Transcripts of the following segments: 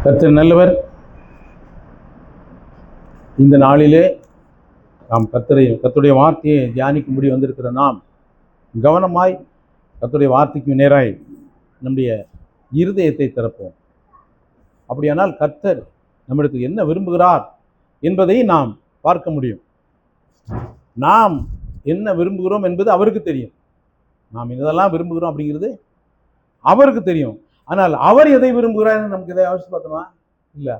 கர்த்தர் நல்லவர். இந்த நாளிலே நாம் கர்த்தருடைய வார்த்தையை தியானிக்கும்படி வந்திருக்கிற நாம் கவனமாய் கர்த்தருடைய வார்த்தைக்கு நேராய் நம்முடைய இருதயத்தை திறப்போம். அப்படியானால் கர்த்தர் நம்மிடத்தில் என்ன விரும்புகிறார் என்பதை நாம் பார்க்க முடியும். நாம் என்ன விரும்புகிறோம் என்பது அவருக்கு தெரியும். நாம் இதெல்லாம் விரும்புகிறோம் அப்படிங்கிறது அவருக்கு தெரியும். ஆனால் அவர் எதை விரும்புகிறார் நமக்கு எதை யோசிச்சு பார்த்தோமா? இல்லை.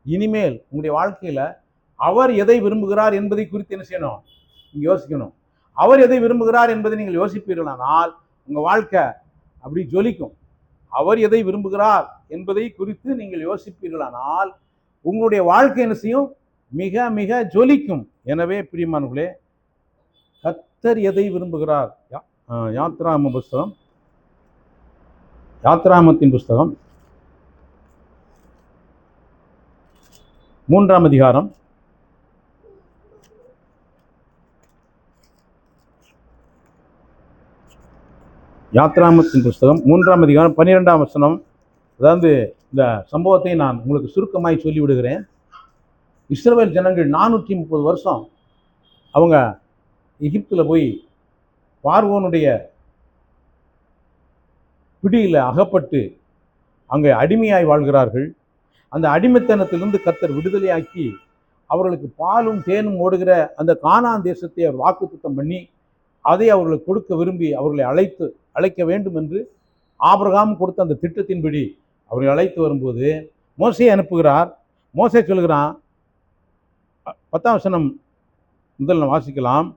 இனிமேல் உங்களுடைய வாழ்க்கையில் அவர் எதை விரும்புகிறார் என்பதை குறித்து என்ன செய்யணும்? நீங்கள் யோசிக்கணும். அவர் எதை விரும்புகிறார் என்பதை நீங்கள் யோசிப்பீர்களானால் உங்கள் வாழ்க்கை அப்படி ஜொலிக்கும். அவர் எதை விரும்புகிறார் என்பதை குறித்து நீங்கள் யோசிப்பீர்களானால் உங்களுடைய வாழ்க்கை என்ன செய்யும்? மிக மிக ஜொலிக்கும். எனவே பிரியமானவர்களே, கர்த்தர் எதை விரும்புகிறார்? யாத்ராமத்தின் புஸ்தகம் 3ஆம் அதிகாரம் 12ஆம் வசனம். அதாவது இந்த சம்பவத்தை நான் உங்களுக்கு சுருக்கமாய் சொல்லிவிடுகிறேன். இஸ்ரவேல் ஜனங்கள் 430 வருஷம் அவங்க எகிப்தில் போய் பார்வோனுடைய பிடியில் அகப்பட்டு அங்கே அடிமையாய் வாழ்கிறார்கள். அந்த அடிமைத்தனத்திலிருந்து கர்த்தர் விடுதலையாக்கி அவர்களுக்கு பாலும் தேனும் ஓடுகிற அந்த கானான் தேசத்தை அவர் வாக்குத்தத்தம் பண்ணி அதை அவர்களுக்கு கொடுக்க விரும்பி அவர்களை அழைக்க வேண்டும் என்று ஆபிரகாம் கொடுத்த அந்த திட்டத்தின்படி அவர்களை அழைத்து வரும்போது மோசேயை அனுப்புகிறார். மோசே சொல்கிறான், 10ஆம் வசனம் முதல் வாசிக்கலாம்.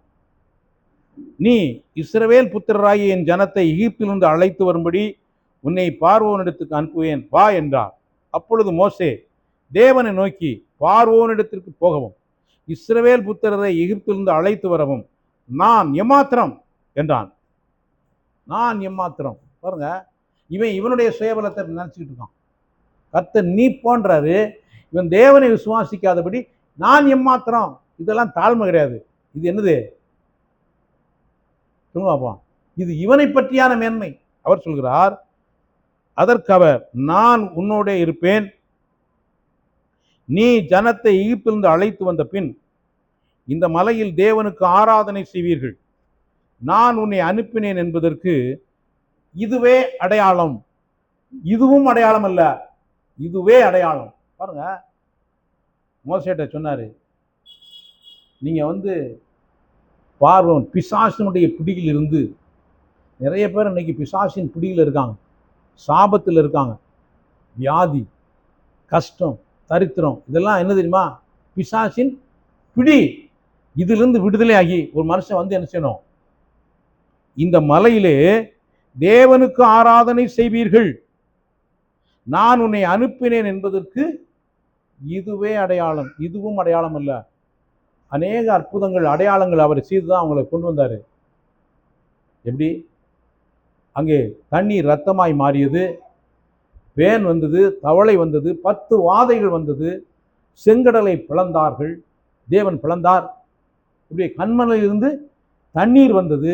நீ இஸ்ரவேல் புத்திரராகிய என் ஜனத்தை எகிப்திலிருந்து அழைத்து வரும்படி உன்னை பார்வோனிடத்துக்கு அனுப்புவேன், வா என்றார். அப்பொழுது மோசே தேவனை நோக்கி, பார்வோனிடத்திற்கு போகவும் இஸ்ரவேல் புத்திரரை எகிப்திலிருந்து அழைத்து வரவும் நான் எம்மாத்திரம் என்றான். நான் எம்மாத்திரம். பாருங்க, இவனுடைய சுயபலத்தை நினைச்சுக்கிட்டு இருக்கான். கர்த்தர் நீ போன்றாரு. இவன் தேவனை விசுவாசிக்காதபடி நான் எம்மாத்திரம். இதெல்லாம் தாழ்மை கிடையாது. இது என்னது? இது இவனை பற்றியான மேன்மை. அவர் சொல்கிறார், அதற்கு அவர், நான் உன்னோட இருப்பேன். நீ ஜனத்தை எகிப்திலிருந்து அழைத்து வந்த பின் இந்த மலையில் தேவனுக்கு ஆராதனை செய்வீர்கள். நான் உன்னை அனுப்பினேன் என்பதற்கு இதுவே அடையாளம். இதுவும் அடையாளம் அல்ல, இதுவே அடையாளம். பாருங்க, மோசேட்ட சொன்னாரு, நீங்க பார்வோன் பிசாசினுடைய பிடியில் இருந்து, நிறைய பேர் இன்னைக்கு பிசாசின் பிடியில் இருக்காங்க, சாபத்தில் இருக்காங்க. வியாதி, கஷ்டம், தரித்திரம், இதெல்லாம் என்ன தெரியுமா? பிசாசின் பிடி. இதிலிருந்து விடுதலை ஆகி ஒரு மனுஷன் என்ன செய்யணும்? இந்த மலையிலே தேவனுக்கு ஆராதனை செய்வீர்கள். நான் உன்னை அனுப்பினேன் என்பதற்கு இதுவே அடையாளம். இதுவும் அடையாளம் அல்ல. அநேக அற்புதங்கள், அடையாளங்கள் அவர் செய்துதான் அவங்களை கொண்டு வந்தாரு. எப்படி? அங்கே தண்ணீர் ரத்தமாய் மாறியது, வேன் வந்தது, தவளை வந்தது, 10 வாதைகள் வந்தது, செங்கடலை பிளந்தார்கள், தேவன் பிளந்தார். இப்படி கண்மலையிலிருந்து தண்ணீர் வந்தது,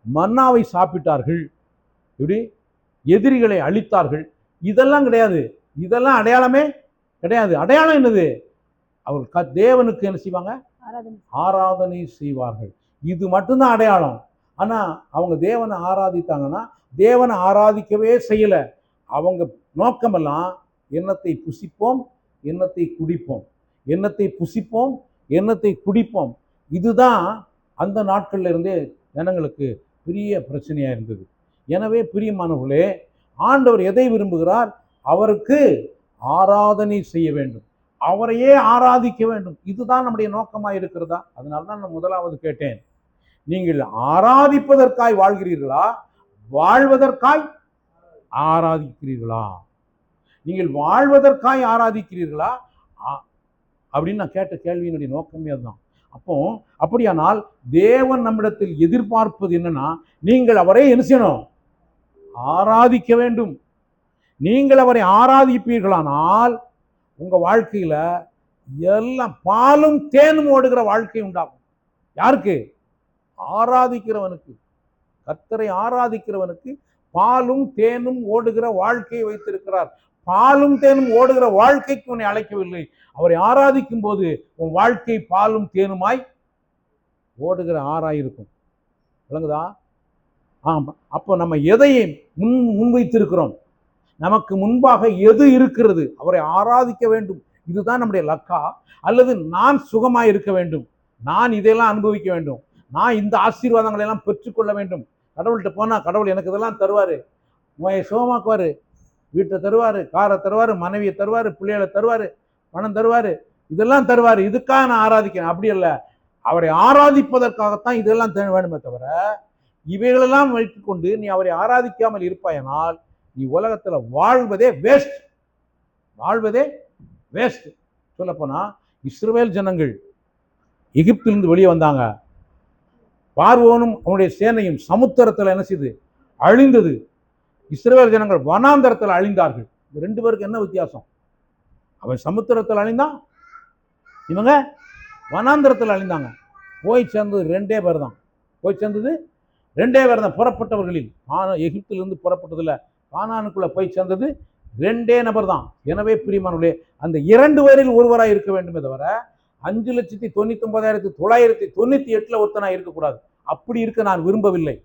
மன்னாவை சாப்பிட்டார்கள், இப்படி எதிரிகளை அழித்தார்கள். இதெல்லாம் கிடையாது. இதெல்லாம் அடையாளமே கிடையாது. அடையாளம் என்னது? அவர்கள் தேவனுக்கு என்ன செய்வாங்க? ஆராதனை செய்வார்கள். இது மட்டும்தான் அடையாளம். ஆனா அவங்க தேவனை ஆராதித்தாங்கன்னா தேவனை ஆராதிக்கவே செய்யல. அவங்க நோக்கமெல்லாம் எண்ணத்தை புசிப்போம், எண்ணத்தை குடிப்போம், எண்ணத்தை புசிப்போம், எண்ணத்தை குடிப்போம். இதுதான் அந்த நாட்கள்ல இருந்தே ஜனங்களுக்கு பெரிய பிரச்சனையா இருந்தது. எனவே பிரியமானவர்களே, ஆண்டவர் எதை விரும்புகிறார்? அவருக்கு ஆராதனை செய்ய வேண்டும், அவரையே ஆராதிக்க வேண்டும். இதுதான் நம்முடைய நோக்கமாக இருக்கிறதா? அதனால்தான் நான் முதலாவது கேட்டேன், நீங்கள் ஆராதிப்பதற்காய் வாழ்கிறீர்களா, வாழ்வதற்காய் ஆராதிக்கிறீர்களா? நீங்கள் வாழ்வதற்காய் ஆராதிக்கிறீர்களா அப்படின்னு நான் கேட்ட கேள்வியினுடைய நோக்கமே அதுதான். அப்படியானால் தேவன் நம்மிடத்தில் எதிர்பார்ப்பது என்னன்னா, நீங்கள் அவரை என்ன செய்யணும்? ஆராதிக்க வேண்டும். நீங்கள் அவரை ஆராதிப்பீர்களானால் உங்க வாழ்க்கையில எல்லாம் பாலும் தேனும் ஓடுகிற வாழ்க்கை உண்டாகும். யாருக்கு? ஆராதிக்கிறவனுக்கு. கர்த்தரை ஆராதிக்கிறவனுக்கு பாலும் தேனும் ஓடுகிற வாழ்க்கையை வைத்திருக்கிறார். பாலும் தேனும் ஓடுகிற வாழ்க்கைக்கு உன்னை அழைக்கவில்லை. அவரை ஆராதிக்கும் போது உன் வாழ்க்கை பாலும் தேனுமாய் ஓடுகிற ஆறாயிருக்கும். விளங்குதா? ஆமா. அப்போ நம்ம எதையை முன்வைத்திருக்கிறோம்? நமக்கு முன்பாக எது இருக்கிறது? அவரை ஆராதிக்க வேண்டும், இதுதான் நம்முடைய லக்கா? அல்லது நான் சுகமாய் இருக்க வேண்டும், நான் இதையெல்லாம் அனுபவிக்க வேண்டும், நான் இந்த ஆசீர்வாதங்களை எல்லாம் பெற்றுக்கொள்ள வேண்டும், கடவுள்கிட்ட போனா கடவுள் எனக்கு இதெல்லாம் தருவாரு, சுகமாக்குவாரு, வீட்டை தருவாரு, காரை தருவாரு, மனைவியை தருவாரு, பிள்ளைகளை தருவாரு, பணம் தருவாரு, இதெல்லாம் தருவாரு, இதுக்காக நான் ஆராதிக்கிறேன். அப்படி அல்ல. அவரை ஆராதிப்பதற்காகத்தான் இதெல்லாம் வேணுமே தவிர, இவைகளெல்லாம் வைத்துக்கொண்டு நீ அவரை ஆராதிக்காமல் இருப்பாயனால் நீ உலகத்துல வாழ்வதே வேஸ்ட். வாழ்வதே வேஸ்ட். சொல்ல போனா இஸ்ரவேல் ஜனங்கள் எகிப்திலிருந்து வெளியே வந்தாங்க. பார்வோனும் அவனுடைய சேனையும் சமுத்திரத்தில் என்ன செய்து அழிந்தது. இஸ்ரவேல் ஜனங்கள் வனாந்தரத்தில் அழிந்தார்கள். இந்த ரெண்டு பேருக்கு என்ன வித்தியாசம்? அவன் சமுத்திரத்தில் அழிந்தான், இவங்க வனாந்தரத்தில் அழிந்தாங்க. போய் சேர்ந்தது ரெண்டே பேர் தான். போய் சேர்ந்தது ரெண்டே பேர் தான். புறப்பட்டவர்களில் எகிப்திலிருந்து புறப்பட்டதில்லை, கானானுக்குள்ள போய் சேர்ந்தது ரெண்டே நபர் தான். எனவே பிரியமானவர்களே, அந்த 2 பேரில் ஒருவராக இருக்க வேண்டுமே தவிர 5,99,998 ஒருத்தனாக இருக்கக்கூடாது. அப்படி இருக்க நான் விரும்பவில்லை.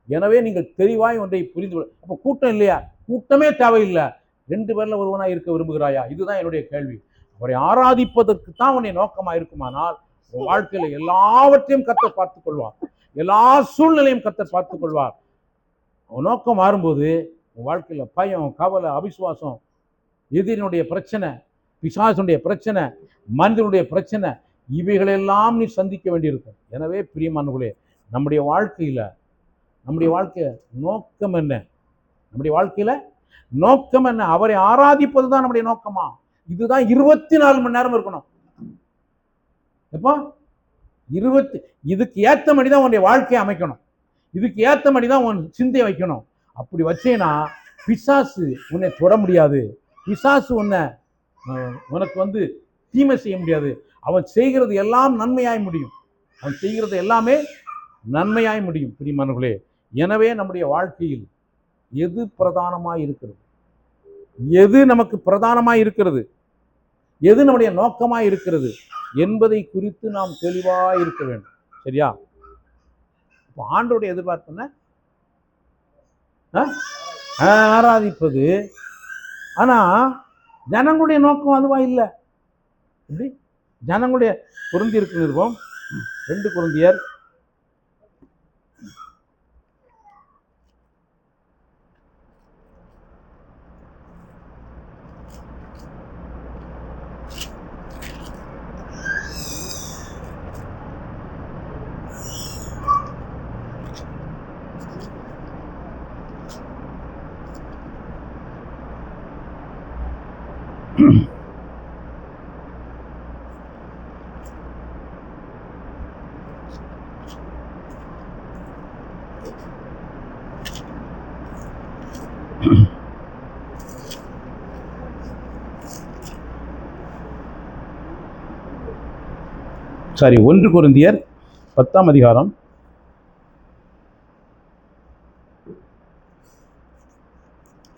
எனவே நீங்கள் தெளிவாய் ஒன்றை புரிந்து கொள்ள. அப்போ கூட்டம் இல்லையா? கூட்டமே தேவையில்லை. 2 பேர்ல ஒருவனாக இருக்க விரும்புகிறாயா? இதுதான் என்னுடைய கேள்வி. அவரை ஆராதிப்பதற்கு தான் உன்னை நோக்கமாக இருக்குமானால் உன் வாழ்க்கையில எல்லாவற்றையும் கர்த்தர் பார்த்துக் கொள்வார். எல்லா சூழ்நிலையும் கர்த்தர் பார்த்துக் கொள்வார். உன் நோக்கம் மாறும்போது உன் வாழ்க்கையில பயம், கவலை, அவிசுவாசம், எதிரினுடைய பிரச்சனை, பிசாசுடைய பிரச்சனை, மனிதனுடைய பிரச்சனை, இவைகளெல்லாம் நீ சந்திக்க வேண்டியிருக்கும். எனவே பிரியமானவர்களே, நம்முடைய வாழ்க்கையில நோக்கம் என்ன? நம்முடைய வாழ்க்கையில நோக்கம் என்ன? அவரை ஆராதிப்பது தான் நம்முடைய நோக்கமா? இதுதான் 24 மணி நேரம் இருக்கணும். எப்போ இதுக்கு ஏற்ற மாதிரிதான் உன்னுடைய வாழ்க்கையை அமைக்கணும். இதுக்கு ஏற்ற மாதிரிதான் உன் சிந்தையை வைக்கணும். அப்படி வச்சேன்னா பிசாசு உன்னை தொட முடியாது. பிசாசு உனக்கு தீமை செய்ய முடியாது. அவன் செய்கிறது எல்லாம் நன்மையாய் முடியும். அவன் செய்கிறது எல்லாமே நன்மையாய் முடியும். பிரியமானவர்களே, எனவே நம்முடைய வாழ்க்கையில் எது பிரதானமாய் இருக்கிறது, எது நமக்கு பிரதானமாய் இருக்கிறது, எது நம்முடைய நோக்கமாய் இருக்கிறது என்பதை குறித்து நாம் தெளிவாய் இருக்க வேண்டும். சரியா? இப்போ ஆண்டவருடைய எதிர்பார்ப்பு என்ன? ஆராதிப்பது. ஆனா ஜனங்களுடைய நோக்கம் அதுவா இல்லை. எப்படி ஜனங்களுடைய கொரிந்தியருக்கு நிருபம் 2 கொரிந்தியர் 1 கொரிந்தியர் 10ஆம் அதிகாரம்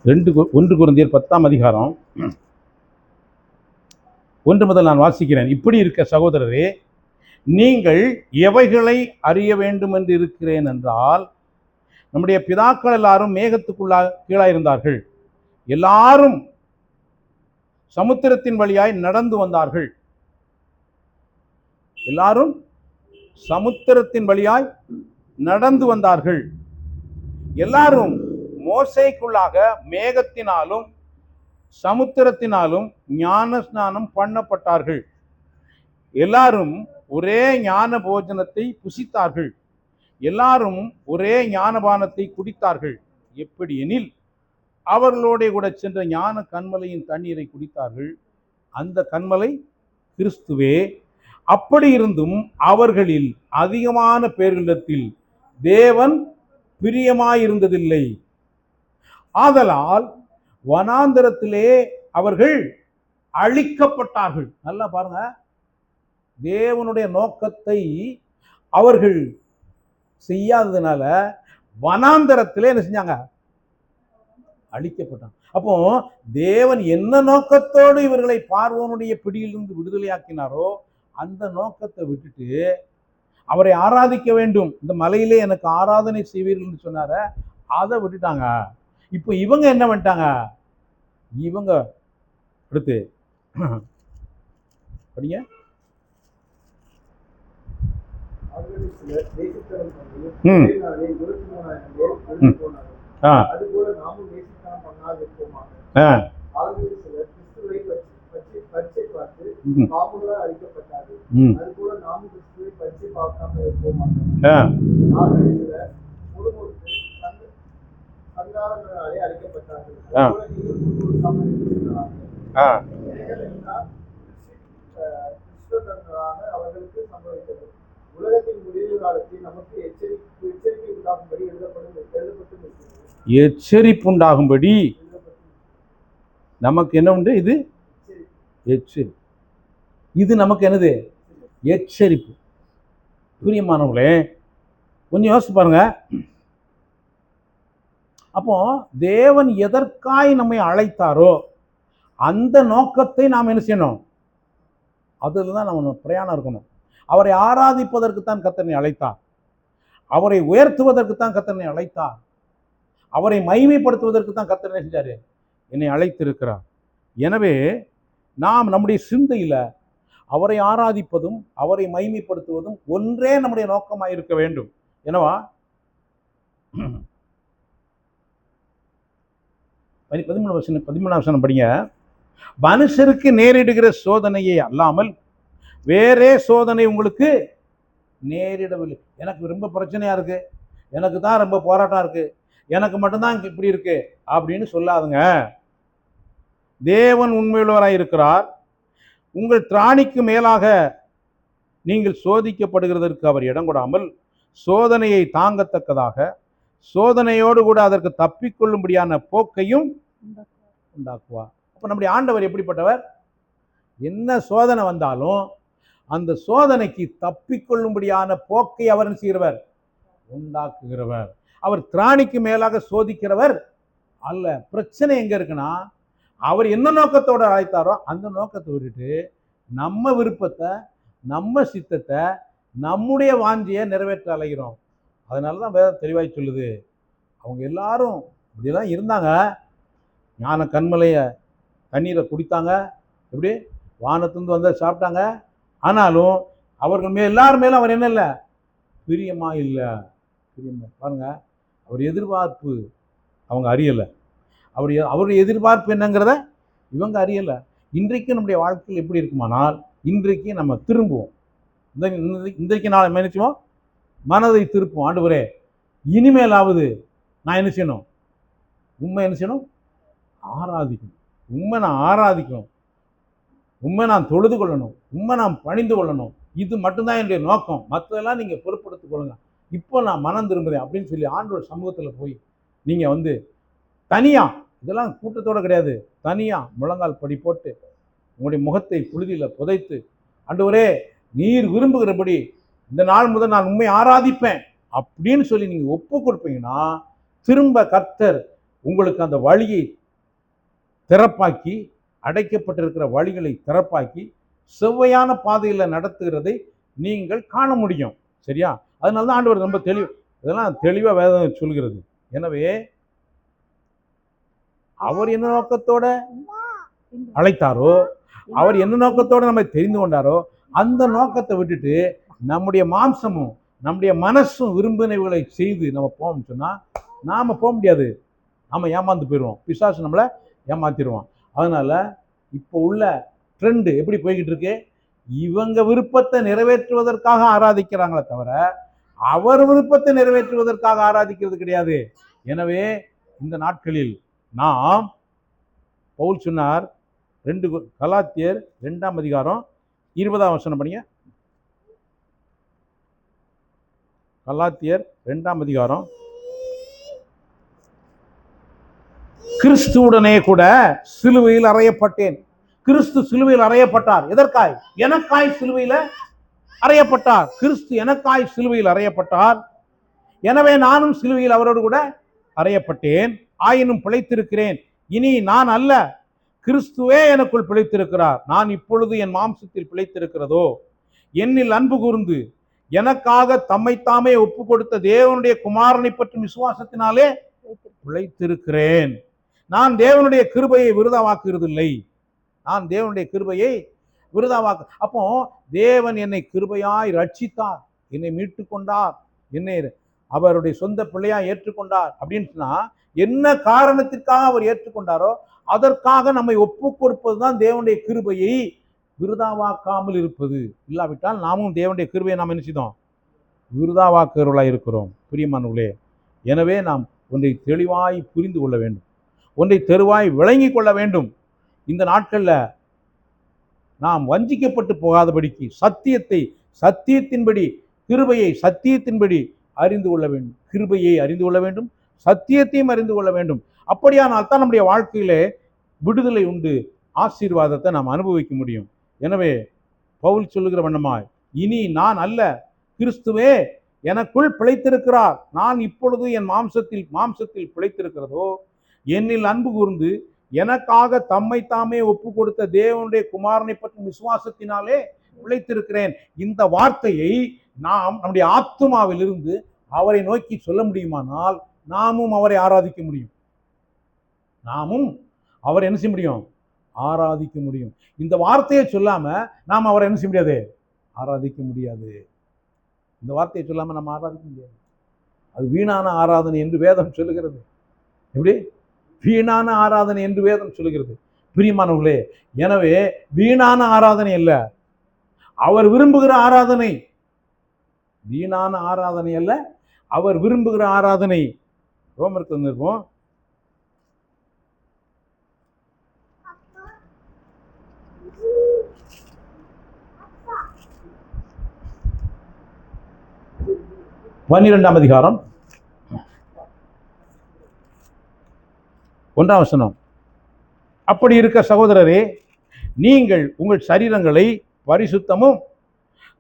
1 கொரிந்தியர் 10ஆம் அதிகாரம் 1 முதல் நான் வாசிக்கிறேன். இப்படி இருக்க சகோதரரே, நீங்கள் எவைகளை அறிய வேண்டும் என்று இருக்கிறேன் என்றால், நம்முடைய பிதாக்கள் எல்லாரும் கீழாயிருந்தார்கள், எல்லாரும் சமுத்திரத்தின் வழியாய் நடந்து வந்தார்கள். எல்லாரும் சமுத்திரத்தின் வழியாய் நடந்து வந்தார்கள். எல்லாரும் மோசேக்குள்ளாக மேகத்தினாலும் சமுத்திரத்தினாலும் ஞான ஸ்நானம் பண்ணப்பட்டார்கள். எல்லாரும் ஒரே ஞான போஜனத்தை புசித்தார்கள். எல்லாரும் ஒரே ஞானபானத்தை குடித்தார்கள். எப்படி எனில், அவர்களோட கூட சென்ற ஞான கண்மலையின் தண்ணீரை குடித்தார்கள். அந்த கண்மலை கிறிஸ்துவே. அப்படி இருந்தும் அவர்களில் அதிகமான பேர்களிடத்தில் தேவன் பிரியமாயிருந்ததில்லை. ஆதலால் வனாந்தரத்திலே அவர்கள் அழிக்கப்பட்டார்கள். நல்லா பாருங்க, தேவனுடைய நோக்கத்தை அவர்கள் செய்யாததுனால வனாந்தரத்திலே என்ன செஞ்சாங்க? அழிக்கப்பட்டான். அப்போ தேவன் என்ன நோக்கத்தோடு இவர்களை பார்வோனுடைய பிடியிலிருந்து விடுதலையாக்கினாரோ அந்த நோக்கத்தை விட்டுட்டு அவரை ஆராதிக்க வேண்டும், இந்த மலையிலே எனக்கு ஆராதனை செய்வீர்கள் சொன்னார, அதை விட்டுட்டாங்க. இப்போ இவங்க என்ன பண்ணிட்டாங்க? இவங்க அடுத்து படிங்க. எச்சரிப்புண்டாகும்படி நமக்கு என்ன உண்டு? இது எச்சரிப்பு. இது நமக்கு என்னது? எச்சரிப்பு. பிரியமானவர்களே, கொஞ்சம் யோசிச்சு பாருங்க. அப்போ தேவன் எதற்காய் நம்மை அழைத்தாரோ அந்த நோக்கத்தை நாம் என்ன செய்யணும்? அதில் தான் நம்ம பிரயாணம் இருக்கணும். அவரை ஆராதிப்பதற்குத்தான் கர்த்தரை அழைத்தார், அவரை உயர்த்துவதற்குத்தான் கர்த்தரை அழைத்தார், அவரை மகிமைப்படுத்துவதற்கு தான் கர்த்தர் என்ன செஞ்சாரு? என்னை அழைத்திருக்கிறார். எனவே நாம் நம்முடைய சிந்தையில அவரை ஆராதிப்பதும் அவரை மகிமைப்படுத்துவதும் ஒன்றே நம்முடைய நோக்கமாக இருக்க வேண்டும். என்னவா? 13 வசனம் படிங்க. மனுஷருக்கு நேரிடுகிற சோதனையை அல்லாமல் வேறே சோதனை உங்களுக்கு நேரிடவில்லை. எனக்கு ரொம்ப பிரச்சனையா இருக்கு, எனக்கு தான் ரொம்ப போராட்டம் இருக்கு, எனக்கு மட்டும்தான் இப்படி இருக்கு அப்படின்னு சொல்லாதுங்க. தேவன் உண்மையுள்ளவராய் இருக்கிறார். உங்கள் திராணிக்கு மேலாக நீங்கள் சோதிக்கப்படுகிறதற்கு அவர் இடம் கொடாமல் சோதனையை தாங்கத்தக்கதாக சோதனையோடு கூட அதற்கு தப்பிக்கொள்ளும்படியான போக்கையும் உண்டாக்குவார். அப்போ நம்முடைய ஆண்டவர் எப்படிப்பட்டவர்? என்ன சோதனை வந்தாலும் அந்த சோதனைக்கு தப்பிக்கொள்ளும்படியான போக்கை அவர் செய்கிறவர், உண்டாக்குகிறவர். அவர் திராணிக்கு மேலாக சோதிக்கிறவர் அல்ல. பிரச்சனை எங்க இருக்குன்னா, அவர் என்ன நோக்கத்தோடு அழைத்தாரோ அந்த நோக்கத்தை விட்டுட்டு நம்ம விருப்பத்தை, நம்ம சித்தத்தை, நம்முடைய வாஞ்சியை நிறைவேற்ற அலைகிறோம். அதனால தான் வேதம் தெளிவாய் சொல்லுது, அவங்க எல்லாரும் இப்படிதான் இருந்தாங்க. ஞான கண்மலைய தண்ணீரை குடித்தாங்க, எப்படி வானத்திலிருந்து வந்து சாப்பிட்டாங்க. ஆனாலும் அவர்கள் எல்லாரும் மேலும் அவர் என்ன இல்லை? பிரியமா இல்லை. பிரியமா பாருங்க, அவர் எதிர்பார்ப்பு அவங்க அறியலை. அவருடைய எதிர்பார்ப்பு என்னங்கிறத இவங்க அறியலை. இன்றைக்கு நம்முடைய வாழ்க்கையில் எப்படி இருக்குமானால், இன்றைக்கு நம்ம திரும்புவோம். இன்றைக்கு நாள் நினைச்சுவோம், மனதை திருப்போம். ஆண்டவரே, இனிமேலாவது நான் என்ன செய்யணும்? உண்மை என்ன செய்யணும்? ஆராதிக்கணும். உண்மை நான் ஆராதிக்கணும், உண்மை நான் தொழுது கொள்ளணும், உண்மை நான் பணிந்து கொள்ளணும். இது மட்டும்தான் என்னுடைய நோக்கம், மற்றதெல்லாம் நீங்கள் பொறுப்படுத்திக் கொள்ளுங்க. இப்போ நான் மனம் திரும்புகிறேன் அப்படின்னு சொல்லி ஆண்டவர் சமூகத்தில் போய் நீங்கள் வந்து தனியாக, இதெல்லாம் கூட்டத்தோடு கிடையாது, தனியாக முழங்கால் படி போட்டு உங்களுடைய முகத்தை புழுதியில் புதைத்து, ஆண்டவரே நீர் விரும்புகிறபடி இந்த நாள் முதல் நான் உண்மை ஆராதிப்பேன் அப்படின்னு சொல்லி நீங்கள் ஒப்பு கொடுப்பீங்கன்னா, திரும்ப கர்த்தர் உங்களுக்கு அந்த வழியை திறப்பாக்கி, அடைக்கப்பட்டிருக்கிற வழிகளை திறப்பாக்கி செவ்வையான பாதையில் நடத்துகிறதை நீங்கள் காண முடியும். சரியா? அதனால தான் ஆண்டவர் ரொம்ப இதெல்லாம் தெளிவாக வேதம் சொல்கிறது. எனவே அவர் என்ன நோக்கத்தோட அழைத்தாரோ, அவர் என்ன நோக்கத்தோட நம்ம தெரிந்து கொண்டாரோ அந்த நோக்கத்தை விட்டுட்டு நம்முடைய மாம்சமும் நம்முடைய மனசும் விரும்பினவைகளை செய்து நம்ம போகணும்னு சொன்னால் நாம் போக முடியாது. நாம் ஏமாந்து போயிடுவோம், பிசாசு நம்மளை ஏமாத்திடுவோம். அதனால் இப்போ உள்ள ட்ரெண்டு எப்படி போய்கிட்டு இருக்கு? இவங்க விருப்பத்தை நிறைவேற்றுவதற்காக ஆராதிக்கிறாங்களே தவிர அவர் விருப்பத்தை நிறைவேற்றுவதற்காக ஆராதிக்கிறது கிடையாது. எனவே இந்த நாட்களில் நாம், பவுல் சொன்னார், கலாத்தியர் 2ஆம் அதிகாரம் 20ஆம் வசனம் படிங்க. கலாத்தியர் 2ஆம் அதிகாரம். கிறிஸ்துவுடனே கூட சிலுவையில் அறையப்பட்டேன். கிறிஸ்து சிலுவையில் அறையப்பட்டார். எதற்காய்? எனக்காய் சிலுவையில் அறையப்பட்டார். கிறிஸ்து எனக்காய் சிலுவையில் அறையப்பட்டார். எனவே நானும் சிலுவையில் அவரோடு கூட அறையப்பட்டேன். ஆயினும் பிழைத்திருக்கிறேன். இனி நான் அல்ல, கிறிஸ்துவே எனக்குள் பிழைத்திருக்கிறார். நான் இப்பொழுது என் மாம்சத்தில் பிழைத்திருக்கிறதோ, என்னில் அன்பு கூர்ந்து எனக்காக தம்மைத்தாமே ஒப்பு கொடுத்த தேவனுடைய குமாரனை பற்றும் விசுவாசத்தினாலே பிழைத்திருக்கிறேன். நான் தேவனுடைய கிருபையை விருதாவாக்குறதில்லை. நான் தேவனுடைய கிருபையை விருதாவாக்கு. அப்போ தேவன் என்னை கிருபையாய் ரட்சித்தார், என்னை மீட்டு கொண்டார், என்னை அவருடைய சொந்த பிள்ளையாய் ஏற்றுக்கொண்டார். அப்படின்னு சொன்னா என்ன காரணத்திற்காக அவர் ஏற்றுக்கொண்டாரோ அதற்காக நம்மை ஒப்பு கொடுப்பதுதான் தேவனுடைய கிருபையை விருதாவாக்காமல் இருப்பது. இல்லாவிட்டால் நாமும் தேவனுடைய கிருபையை நாம் என்ன செய்தோம்? விருதாவாக்குறவர்களாய் இருக்கிறோம். பிரியமானவர்களே, எனவே நாம் ஒன்றை தெளிவாய் புரிந்து கொள்ள வேண்டும், ஒன்றை தெளிவாய் விளங்கி கொள்ள வேண்டும். இந்த நாட்களில் நாம் வஞ்சிக்கப்பட்டு போகாதபடிக்கு சத்தியத்தின்படி கிருபையை சத்தியத்தின்படி அறிந்து கொள்ள வேண்டும். கிருபையை அறிந்து கொள்ள வேண்டும், சத்தியத்தையும் அறிந்து கொள்ள வேண்டும். அப்படியானால் தான் நம்முடைய வாழ்க்கையிலே விடுதலை உண்டு, ஆசீர்வாதத்தை நாம் அனுபவிக்க முடியும். எனவே பவுல் சொல்லுகிற வண்ணமாய், இனி நான் அல்ல, கிறிஸ்துவே எனக்குள் பிழைத்திருக்கிறார். நான் இப்பொழுது என் மாம்சத்தில் பிழைத்திருக்கிறதோ, என்னில் அன்பு கூர்ந்து எனக்காக தம்மைத்தாமே ஒப்பு கொடுத்த தேவனுடைய குமாரனை பற்றும் விசுவாசத்தினாலே பிழைத்திருக்கிறேன். இந்த வார்த்தையை நாம் நம்முடைய ஆத்துமாவிலிருந்து அவரை நோக்கி சொல்ல முடியுமானால் நாமும் அவரை ஆராதிக்க முடியும். நாமும் அவரை என்ன செய்ய முடியும்? ஆராதிக்க முடியும். இந்த வார்த்தையை சொல்லாம நாம் அவரை என்ன செய்ய முடியாது? ஆராதிக்க முடியாது. இந்த வார்த்தையை சொல்லாம நம்ம ஆராதிக்க முடியாது. அது வீணான ஆராதனை என்று வேதம் சொல்லுகிறது. எப்படி? வீணான ஆராதனை என்று வேதம் சொல்லுகிறது. பிரியமானவர்களே, எனவே வீணான ஆராதனை அல்ல, அவர் விரும்புகிற ஆராதனை. வீணான ஆராதனை அல்ல, அவர் விரும்புகிற ஆராதனை. ரோமருக்கு வந்திருப்போம். பன்னிரெண்டாம் அதிகாரம் 1ஆம் வசனம். அப்படி இருக்க சகோதரரே, நீங்கள் உங்கள் சரீரங்களை பரிசுத்தமும்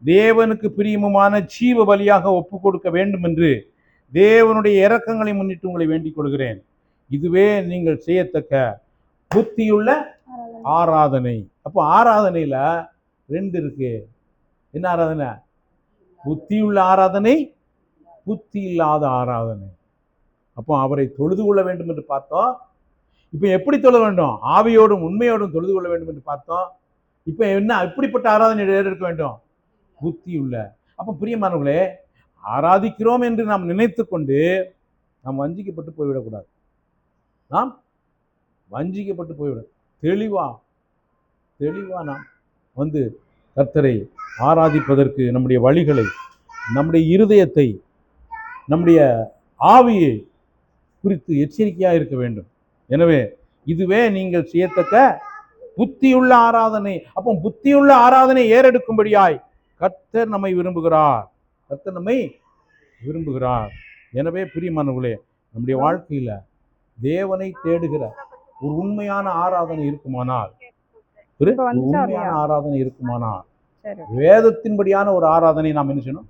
தேவனுக்கு பிரியமுமான ஜீவ பலியாக ஒப்பு கொடுக்க வேண்டும் என்று தேவனுடைய இரக்கங்களை முன்னிட்டு உங்களை வேண்டிக் கொள்கிறேன். இதுவே நீங்கள் செய்யத்தக்க புத்தியுள்ள ஆராதனை. அப்போ ஆராதனையில 2 இருக்கு. என்ன ஆராதனை? புத்தியுள்ள ஆராதனை, புத்தி இல்லாத ஆராதனை. அப்போ அவரை தொழுது கொள்ள வேண்டும் என்று பார்த்தோம். இப்போ எப்படி தொழ வேண்டும்? ஆவியோடும் உண்மையோடும் தொழுது கொள்ள வேண்டும் என்று பார்த்தோம். இப்போ என்ன இப்படிப்பட்ட ஆராதனை இருக்க வேண்டும்? புத்தியுள்ள. அப்போ பிரியமானவர்களே, ஆராதிக்கிறோம் என்று நாம் நினைத்து கொண்டு நாம் வஞ்சிக்கப்பட்டு போய்விடக்கூடாது. நாம் வஞ்சிக்கப்பட்டு போய்விட தெளிவா நாம் கர்த்தரை ஆராதிப்பதற்கு நம்முடைய வழிகளை, நம்முடைய இருதயத்தை, நம்முடைய ஆவியை குறித்து எச்சரிக்கையாக இருக்க வேண்டும். எனவே இதுவே நீங்கள் செய்யத்தக்க புத்தியுள்ள ஆராதனை. அப்போ புத்தியுள்ள ஆராதனை ஏறெடுக்கும்படியாய் கர்த்தர் நம்மை விரும்புகிறார். எனவே பிரியமானவர்களே, நம்முடைய வாழ்க்கையில தேவனை தேடுகிற ஒரு உண்மையான ஆராதனை இருக்குமானால், வேதத்தின்படியான ஒரு ஆராதனை நாம் என்ன செய்யணும்?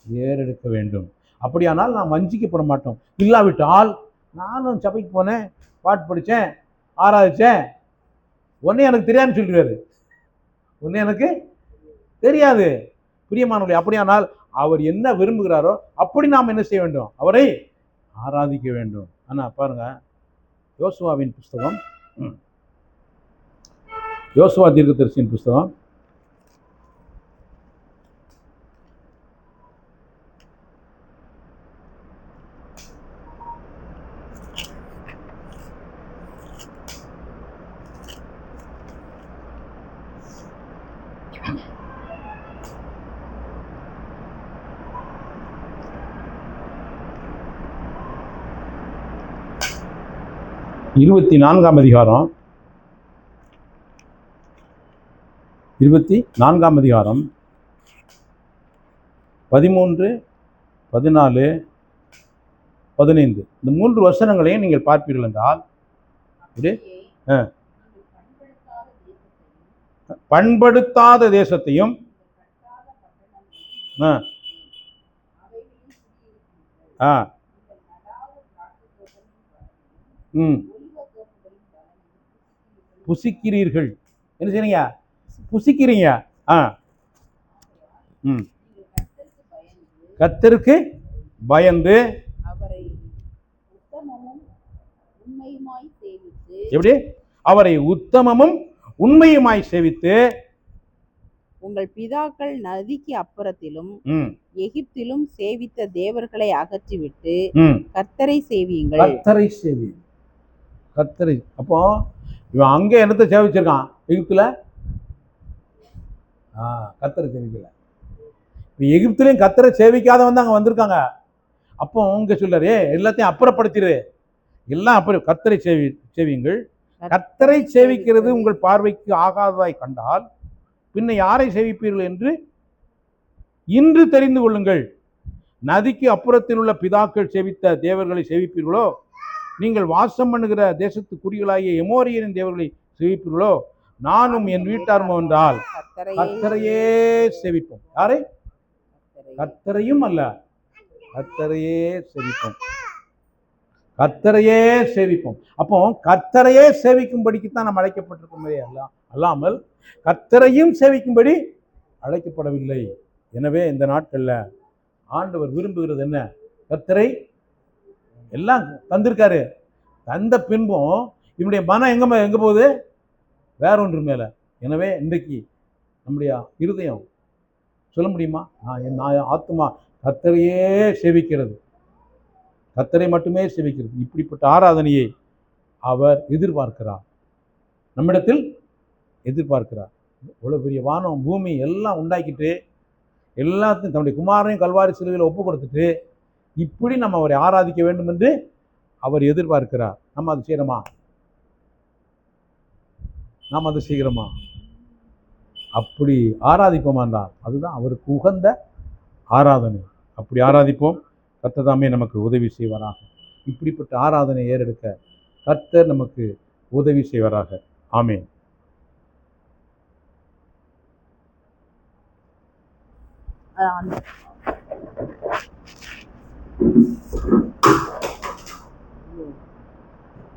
ஏறெடுக்க வேண்டும். அப்படியானால் நாம் வஞ்சிக்கப்பட மாட்டோம். இல்லாவிட்டால் நானும் சபைக்கு போனேன், பாட்டு படித்தேன், ஆராதிச்சேன், ஒன்னே எனக்கு தெரியாதுன்னு சொல்லிடுவாரு. ஒன்னே எனக்கு தெரியாது. பிரியமானவர்களே, அப்படியானால் அவர் என்ன விரும்புகிறாரோ அப்படி நாம் என்ன செய்ய வேண்டும்? அவரை ஆராதிக்க வேண்டும். ஆனா பாருங்க, யோசுவாவின் புஸ்தகம், யோசுவா தீர்க்கதரிசியின் புஸ்தகம் 24ஆம் அதிகாரம் 13, 14, 15 இந்த 3 வசனங்களையும் நீங்கள் பார்ப்பீர்கள் என்றால், பண்படுத்தாத தேசத்தையும் ம் புசிக்கிறீர்கள். என்ன செய்றீங்க? புசிக்கிறீங்க. ஆ ம் கர்த்தருக்கு பயந்து எப்படி அவரை உத்தமமும் உண்மையுமாய் சேவித்து உங்கள் பிதாக்கள் நதிக்கு அப்புறத்திலும் எகிப்திலும் சேவித்த தேவர்களை அகற்றிவிட்டு கர்த்தரை சேவியுங்கள். கர்த்தரை சேவி. கர்த்தரை. அப்போ இவன் அங்கே என்னத்தை சேவிச்சிருக்கான்? எகிப்துல கர்த்தரை சேவிக்கல. இப்போ எகிப்துலையும் கர்த்தரை சேவிக்காதவன் தான் அங்கே வந்திருக்காங்க. அப்போ உங்க சொல்றாரு எல்லாத்தையும் அப்புறப்படுத்திடு, எல்லாம் அப்புறம் கர்த்தரை சேவியுங்கள். கர்த்தரை சேவிக்கிறது உங்கள் பார்வைக்கு ஆகாததாய் கண்டால் பின்ன யாரை சேவிப்பீர்கள் என்று இன்று தெரிந்து கொள்ளுங்கள். நதிக்கு அப்புறத்தில் உள்ள பிதாக்கள் சேவித்த தேவர்களை சேவிப்பீர்களோ, நீங்கள் வாசம் பண்ணுகிற தேசத்து குடிகளாகிய எமோரியரின் தேவர்களை சேவிப்பீர்களோ, நானும் என் வீட்டாரும் என்றால் கர்த்தரையே சேவிப்போம். யாரை? கர்த்தரையும் அல்ல, கர்த்தரையே சேவிப்போம். கர்த்தரையே சேவிப்போம். அப்போ கர்த்தரையே சேவிக்கும்படிக்குத்தான் நாம் அழைக்கப்பட்டிருக்கோமே அல்லாமல் கர்த்தரையும் சேவிக்கும்படி அழைக்கப்படவில்லை. எனவே இந்த நாட்களில் ஆண்டவர் விரும்புகிறது என்ன? கர்த்தரை எல்லாம் தந்திருக்காரு. தந்த பின்பும் இவனுடைய மனம் எங்க போகுது? வேற ஒன்று மேல. எனவே இன்றைக்கு நம்முடைய இருதயம் சொல்ல முடியுமா? என் ஆத்மா கர்த்தரையே சேவிக்கிறது, கர்த்தரை மட்டுமே சேவிக்கிறது. இப்படிப்பட்ட ஆராதனையை அவர் எதிர்பார்க்கிறார், நம்மிடத்தில் எதிர்பார்க்கிறார். இவ்வளோ பெரிய வானம் பூமி எல்லாம் உண்டாக்கிட்டு எல்லாத்தையும் தன்னுடைய குமாரனையும் கல்வாரி சிலுவையில் ஒப்பு கொடுத்துட்டு இப்படி நம்ம அவரை ஆராதிக்க வேண்டும் என்று அவர் எதிர்பார்க்கிறார். நம்ம அது செய்கிறோமா? நாம் அது செய்கிறோமா? அப்படி ஆராதிப்போமா என்றால் அதுதான் அவருக்கு உகந்த ஆராதனை. அப்படி ஆராதிப்போம். கர்த்தர் தாமே நமக்கு உதவி செய்வாராக. இப்படிப்பட்ட ஆராதனை ஏறெடுக்க கர்த்தர் நமக்கு உதவி செய்வாராக. ஆமென்.